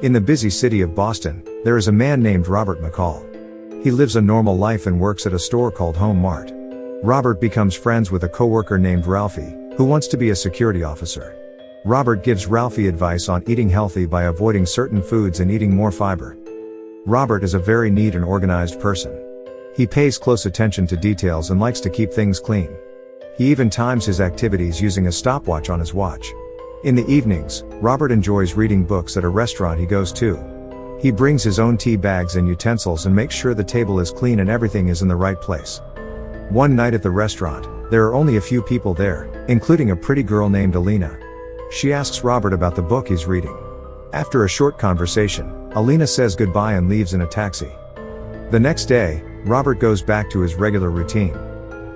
In the busy city of Boston, there is a man named Robert McCall. He lives a normal life and works at a store called Home Mart. Robert becomes friends with a coworker named Ralphie, who wants to be a security officer. Robert gives Ralphie advice on eating healthy by avoiding certain foods and eating more fiber. Robert is a very neat and organized person. He pays close attention to details and likes to keep things clean. He even times his activities using a stopwatch on his watch. In the evenings, Robert enjoys reading books at a restaurant he goes to. He brings his own tea bags and utensils and makes sure the table is clean and everything is in the right place. One night at the restaurant, there are only a few people there, including a pretty girl named Alina. She asks Robert about the book he's reading. After a short conversation, Alina says goodbye and leaves in a taxi. The next day, Robert goes back to his regular routine.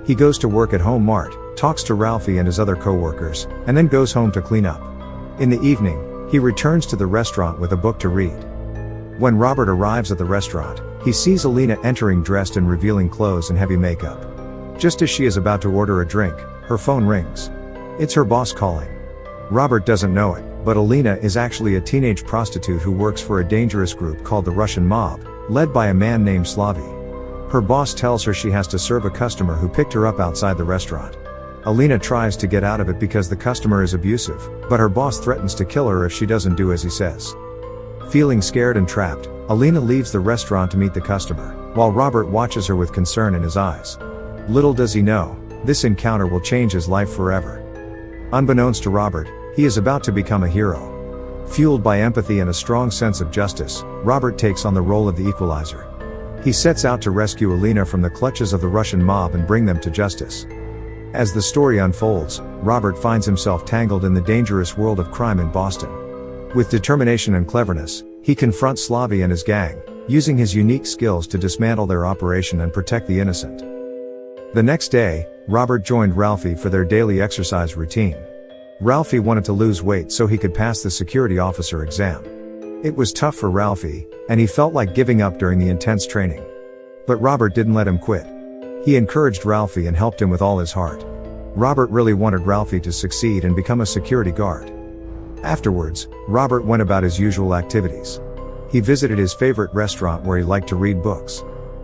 He goes to work at Home Mart, talks to Ralphie and his other co-workers, and then goes home to clean up. In the evening, he returns to the restaurant with a book to read. When Robert arrives at the restaurant, he sees Alina entering dressed in revealing clothes and heavy makeup. Just as she is about to order a drink, her phone rings. It's her boss calling. Robert doesn't know it, but Alina is actually a teenage prostitute who works for a dangerous group called the Russian Mob, led by a man named Slavy. Her boss tells her she has to serve a customer who picked her up outside the restaurant. Alina tries to get out of it because the customer is abusive, but her boss threatens to kill her if she doesn't do as he says. Feeling scared and trapped, Alina leaves the restaurant to meet the customer, while Robert watches her with concern in his eyes. Little does he know, this encounter will change his life forever. Unbeknownst to Robert, he is about to become a hero. Fueled by empathy and a strong sense of justice, Robert takes on the role of the equalizer. He sets out to rescue Alina from the clutches of the Russian mob and bring them to justice. As the story unfolds, Robert finds himself tangled in the dangerous world of crime in Boston. With determination and cleverness, he confronts Slavy and his gang, using his unique skills to dismantle their operation and protect the innocent. The next day, Robert joined Ralphie for their daily exercise routine. Ralphie wanted to lose weight so he could pass the security officer exam. It was tough for Ralphie, and he felt like giving up during the intense training. But Robert didn't let him quit. He encouraged Ralphie and helped him with all his heart. Robert really wanted Ralphie to succeed and become a security guard. Afterwards, Robert went about his usual activities. He visited his favorite restaurant where he liked to read books.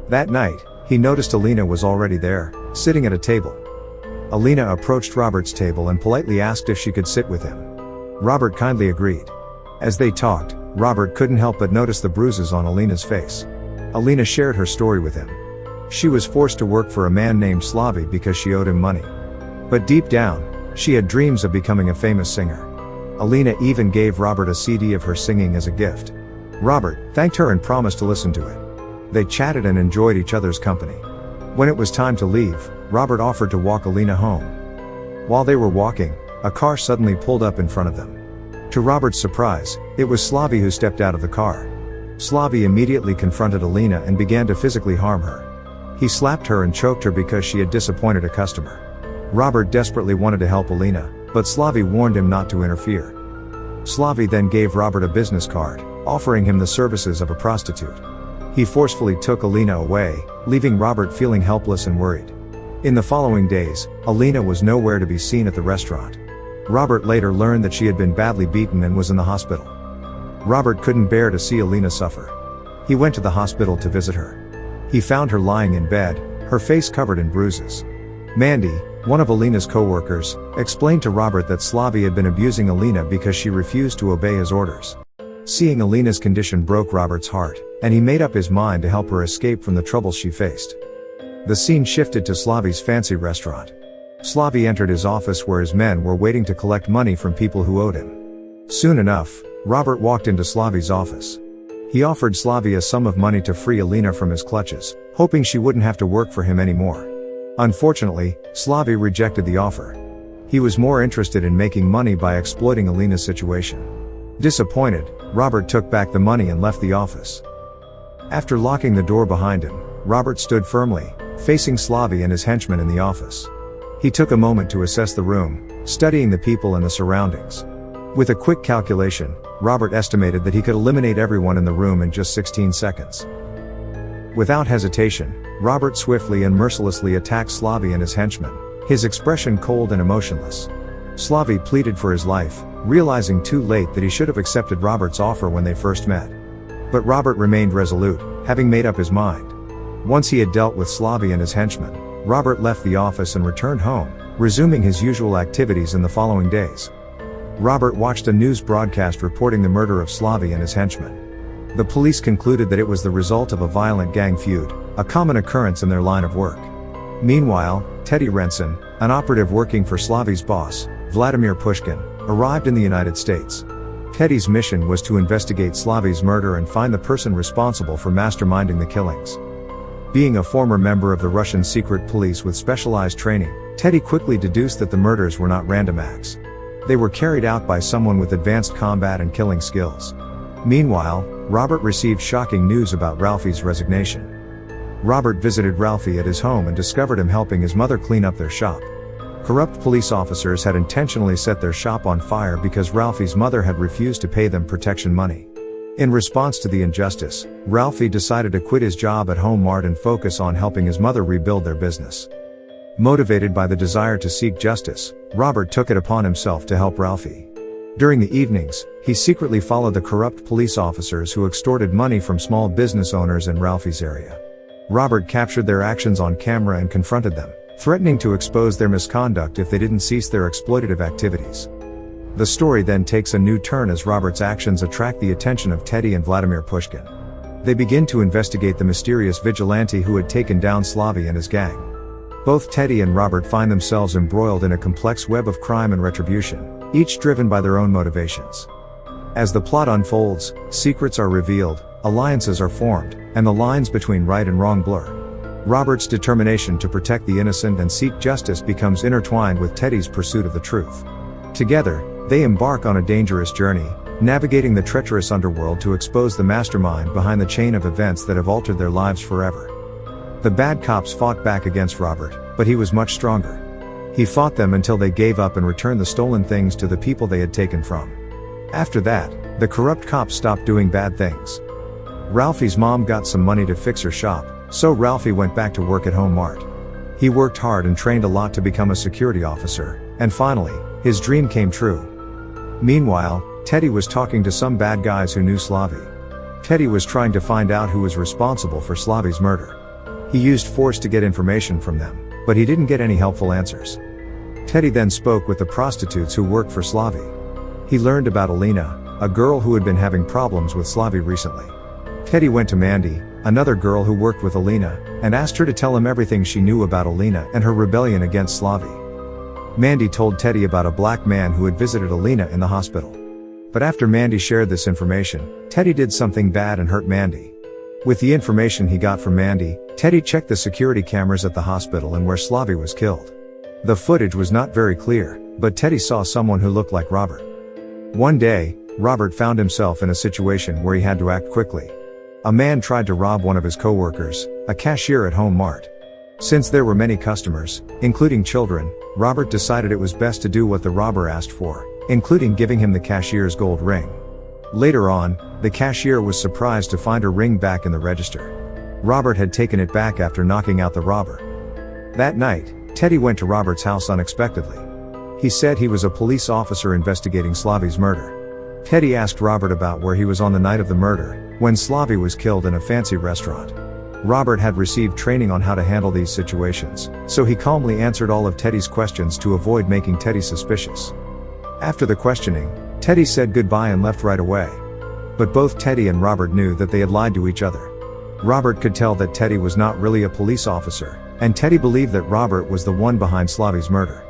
That night, he noticed Alina was already there, sitting at a table. Alina approached Robert's table and politely asked if she could sit with him. Robert kindly agreed. As they talked, Robert couldn't help but notice the bruises on Alina's face. Alina shared her story with him. She was forced to work for a man named Slavy because she owed him money. But deep down, she had dreams of becoming a famous singer. Alina even gave Robert a CD of her singing as a gift. Robert thanked her and promised to listen to it. They chatted and enjoyed each other's company. When it was time to leave, Robert offered to walk Alina home. While they were walking, a car suddenly pulled up in front of them. To Robert's surprise, it was Slavy who stepped out of the car. Slavy immediately confronted Alina and began to physically harm her. He slapped her and choked her because she had disappointed a customer. Robert desperately wanted to help Alina, but Slavy warned him not to interfere. Slavy then gave Robert a business card, offering him the services of a prostitute. He forcefully took Alina away, leaving Robert feeling helpless and worried. In the following days, Alina was nowhere to be seen at the restaurant. Robert later learned that she had been badly beaten and was in the hospital. Robert couldn't bear to see Alina suffer. He went to the hospital to visit her. He found her lying in bed, her face covered in bruises. Mandy, one of Alina's co-workers, explained to Robert that Slavy had been abusing Alina because she refused to obey his orders. Seeing Alina's condition broke Robert's heart, and he made up his mind to help her escape from the troubles she faced. The scene shifted to Slavy's fancy restaurant. Slavy entered his office where his men were waiting to collect money from people who owed him. Soon enough, Robert walked into Slavy's office. He offered Slavy a sum of money to free Alina from his clutches, hoping she wouldn't have to work for him anymore. Unfortunately, Slavy rejected the offer. He was more interested in making money by exploiting Alina's situation. Disappointed, Robert took back the money and left the office. After locking the door behind him, Robert stood firmly, facing Slavy and his henchmen in the office. He took a moment to assess the room, studying the people and the surroundings. With a quick calculation, Robert estimated that he could eliminate everyone in the room in just 16 seconds. Without hesitation, Robert swiftly and mercilessly attacked Slavy and his henchmen, his expression cold and emotionless. Slavy pleaded for his life, realizing too late that he should have accepted Robert's offer when they first met. But Robert remained resolute, having made up his mind. Once he had dealt with Slavy and his henchmen, Robert left the office and returned home, resuming his usual activities in the following days. Robert watched a news broadcast reporting the murder of Slavy and his henchmen. The police concluded that it was the result of a violent gang feud, a common occurrence in their line of work. Meanwhile, Teddy Renson, an operative working for Slavy's boss, Vladimir Pushkin, arrived in the United States. Teddy's mission was to investigate Slavy's murder and find the person responsible for masterminding the killings. Being a former member of the Russian secret police with specialized training, Teddy quickly deduced that the murders were not random acts. They were carried out by someone with advanced combat and killing skills. Meanwhile, Robert received shocking news about Ralphie's resignation. Robert visited Ralphie at his home and discovered him helping his mother clean up their shop. Corrupt police officers had intentionally set their shop on fire because Ralphie's mother had refused to pay them protection money. In response to the injustice, Ralphie decided to quit his job at Home Mart and focus on helping his mother rebuild their business. Motivated by the desire to seek justice, Robert took it upon himself to help Ralphie. During the evenings, he secretly followed the corrupt police officers who extorted money from small business owners in Ralphie's area. Robert captured their actions on camera and confronted them, threatening to expose their misconduct if they didn't cease their exploitative activities. The story then takes a new turn as Robert's actions attract the attention of Teddy and Vladimir Pushkin. They begin to investigate the mysterious vigilante who had taken down Slavy and his gang. Both Teddy and Robert find themselves embroiled in a complex web of crime and retribution, each driven by their own motivations. As the plot unfolds, secrets are revealed, alliances are formed, and the lines between right and wrong blur. Robert's determination to protect the innocent and seek justice becomes intertwined with Teddy's pursuit of the truth. Together, they embark on a dangerous journey, navigating the treacherous underworld to expose the mastermind behind the chain of events that have altered their lives forever. The bad cops fought back against Robert, but he was much stronger. He fought them until they gave up and returned the stolen things to the people they had taken from. After that, the corrupt cops stopped doing bad things. Ralphie's mom got some money to fix her shop, so Ralphie went back to work at Home Mart. He worked hard and trained a lot to become a security officer, and finally, his dream came true. Meanwhile, Teddy was talking to some bad guys who knew Slavy. Teddy was trying to find out who was responsible for Slavy's murder. He used force to get information from them, but he didn't get any helpful answers. Teddy then spoke with the prostitutes who worked for Slavy. He learned about Alina, a girl who had been having problems with Slavy recently. Teddy went to Mandy, another girl who worked with Alina, and asked her to tell him everything she knew about Alina and her rebellion against Slavy. Mandy told Teddy about a black man who had visited Alina in the hospital. But after Mandy shared this information, Teddy did something bad and hurt Mandy. With the information he got from Mandy, Teddy checked the security cameras at the hospital and where Slavy was killed. The footage was not very clear, but Teddy saw someone who looked like Robert. One day, Robert found himself in a situation where he had to act quickly. A man tried to rob one of his co-workers, a cashier at Home Mart. Since there were many customers, including children, Robert decided it was best to do what the robber asked for, including giving him the cashier's gold ring. Later on, the cashier was surprised to find her ring back in the register. Robert had taken it back after knocking out the robber. That night, Teddy went to Robert's house unexpectedly. He said he was a police officer investigating Slavy's murder. Teddy asked Robert about where he was on the night of the murder, when Slavy was killed in a fancy restaurant. Robert had received training on how to handle these situations, so he calmly answered all of Teddy's questions to avoid making Teddy suspicious. After the questioning, Teddy said goodbye and left right away. But both Teddy and Robert knew that they had lied to each other. Robert could tell that Teddy was not really a police officer, and Teddy believed that Robert was the one behind Slavy's murder.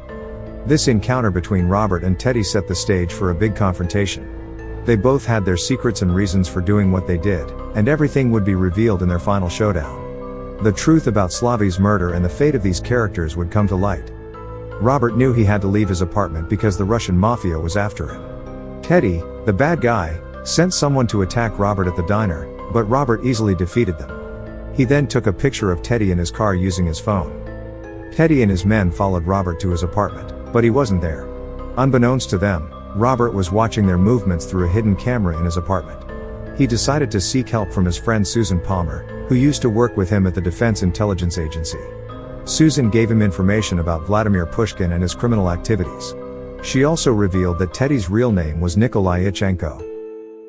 This encounter between Robert and Teddy set the stage for a big confrontation. They both had their secrets and reasons for doing what they did, and everything would be revealed in their final showdown. The truth about Slavy's murder and the fate of these characters would come to light. Robert knew he had to leave his apartment because the Russian mafia was after him. Teddy, the bad guy, sent someone to attack Robert at the diner, but Robert easily defeated them. He then took a picture of Teddy in his car using his phone. Teddy and his men followed Robert to his apartment, but he wasn't there. Unbeknownst to them, Robert was watching their movements through a hidden camera in his apartment. He decided to seek help from his friend Susan Palmer, who used to work with him at the Defense Intelligence Agency. Susan gave him information about Vladimir Pushkin and his criminal activities. She also revealed that Teddy's real name was Nikolai Ichenko.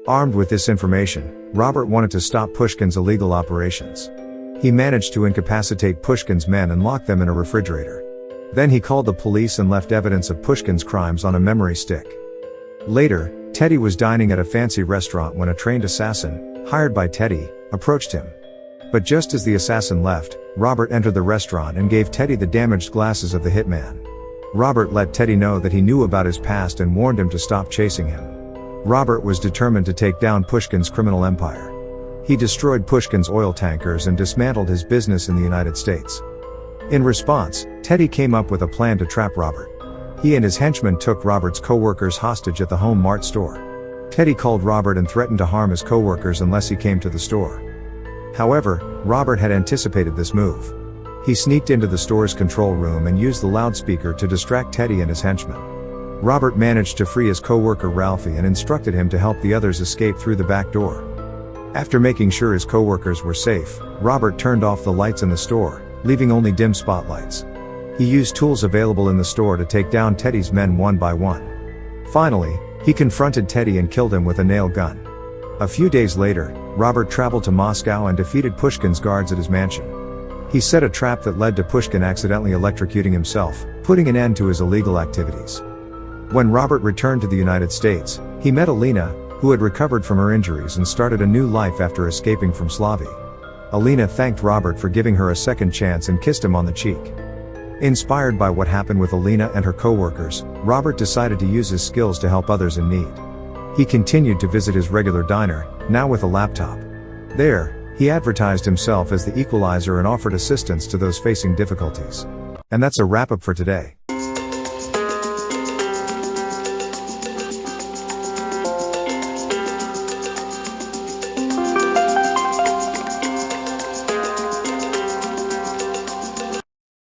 Armed with this information, Robert wanted to stop Pushkin's illegal operations. He managed to incapacitate Pushkin's men and lock them in a refrigerator. Then he called the police and left evidence of Pushkin's crimes on a memory stick. Later, Teddy was dining at a fancy restaurant when a trained assassin, hired by Teddy, approached him. But just as the assassin left, Robert entered the restaurant and gave Teddy the damaged glasses of the hitman. Robert let Teddy know that he knew about his past and warned him to stop chasing him. Robert was determined to take down Pushkin's criminal empire. He destroyed Pushkin's oil tankers and dismantled his business in the United States. In response, Teddy came up with a plan to trap Robert. He and his henchmen took Robert's co-workers hostage at the Home Mart store. Teddy called Robert and threatened to harm his co-workers unless he came to the store. However, Robert had anticipated this move. He sneaked into the store's control room and used the loudspeaker to distract Teddy and his henchmen. Robert managed to free his co-worker Ralphie and instructed him to help the others escape through the back door. After making sure his co-workers were safe, Robert turned off the lights in the store, leaving only dim spotlights. He used tools available in the store to take down Teddy's men one by one. Finally, he confronted Teddy and killed him with a nail gun. A few days later, Robert traveled to Moscow and defeated Pushkin's guards at his mansion. He set a trap that led to Pushkin accidentally electrocuting himself, putting an end to his illegal activities. When Robert returned to the United States, he met Alina, who had recovered from her injuries and started a new life after escaping from Slavy. Alina thanked Robert for giving her a second chance and kissed him on the cheek. Inspired by what happened with Alina and her co-workers, Robert decided to use his skills to help others in need. He continued to visit his regular diner, now with a laptop. There, he advertised himself as the equalizer and offered assistance to those facing difficulties. And that's a wrap-up for today.